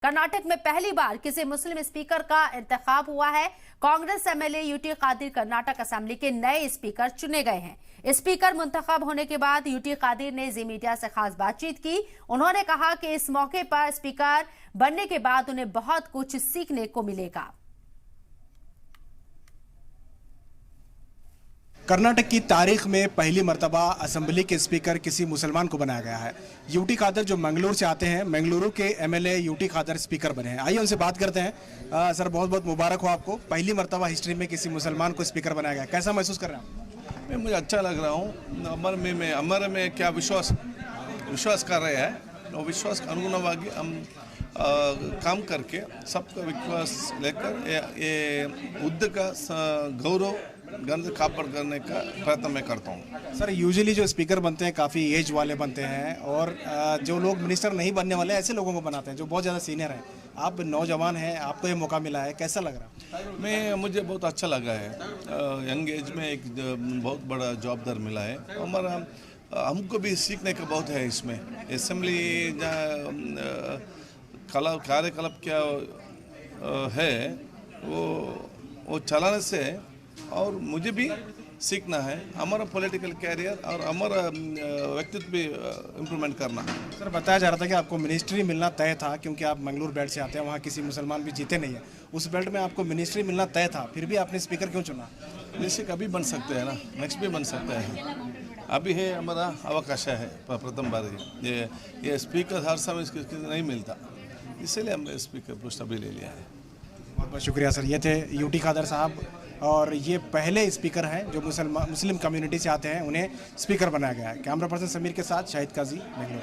कर्नाटक में पहली बार किसी मुस्लिम स्पीकर का इंतखाब हुआ है। Congress MLA UT Khader Karnataka assembly के नए स्पीकर चुने गए हैं। स्पीकर मुंतखब होने के बाद यूटी कादिर ने जी मीडिया से खास बातचीत की। उन्होंने कहा कि इस मौके पर स्पीकर बनने के बाद उन्हें बहुत कुछ सीखने को मिलेगा। कर्नाटक की तारीख में पहली मर्तबा असेंबली के स्पीकर किसी मुसलमान को बनाया गया है। यूटी कादर जो मंगलुरु से आते हैं, मंगलुरु के एमएलए यूटी कादर स्पीकर बने हैं। आइए उनसे बात करते हैं। सर, बहुत बहुत मुबारक हो आपको। पहली मर्तबा हिस्ट्री में किसी मुसलमान को स्पीकर बनाया गया, कैसा महसूस कर रहे हैं आप? मुझे अच्छा लग रहा हूँ। अमर में क्या विश्वास कर रहे हैं, वो विश्वास के अनुगुणವಾಗಿ हम काम करके सबका विश्वास लेकर ये युद्ध का गौरव गंध कापड़ करने का प्रयत्न मैं करता हूँ। सर, यूजुअली जो स्पीकर बनते हैं काफ़ी एज वाले बनते हैं और जो लोग मिनिस्टर नहीं बनने वाले ऐसे लोगों को बनाते हैं जो बहुत ज़्यादा सीनियर हैं। आप नौजवान हैं, आपको ये मौका मिला है, कैसा लग रहा है? मुझे बहुत अच्छा लगा है। यंग एज में एक बहुत बड़ा जॉबदार मिला है। हमारा हमको भी सीखने का बहुत है इसमें। असेंबली कार्यकलाप क्या है वो चलाने से और मुझे भी सीखना है। हमारा पॉलिटिकल कैरियर और हमारा व्यक्तित्व भी इम्प्रूवमेंट करना है। सर, बताया जा रहा था कि आपको मिनिस्ट्री मिलना तय था क्योंकि आप मंगलुरु बेल्ट से आते हैं, वहाँ किसी मुसलमान भी जीते नहीं है। उस बेल्ट में आपको मिनिस्ट्री मिलना तय था, फिर भी आपने स्पीकर क्यों चुना? मिनिस्ट्री कभी बन सकते हैं ना, नेक्स्ट भी बन सकते हैं। अभी है हमारा अवकाश है प्रथम बार। ये स्पीकर हर समय नहीं मिलता, इसलिए हमने स्पीकर पोस्ट अभी ले लिया है। बहुत बहुत शुक्रिया सर। ये थे यूटी कादर साहब और ये पहले स्पीकर हैं जो मुस्लिम कम्युनिटी से आते हैं, उन्हें स्पीकर बनाया गया है। कैमरा पर्सन समीर के साथ शाहिद काजी, बेंगलुरु।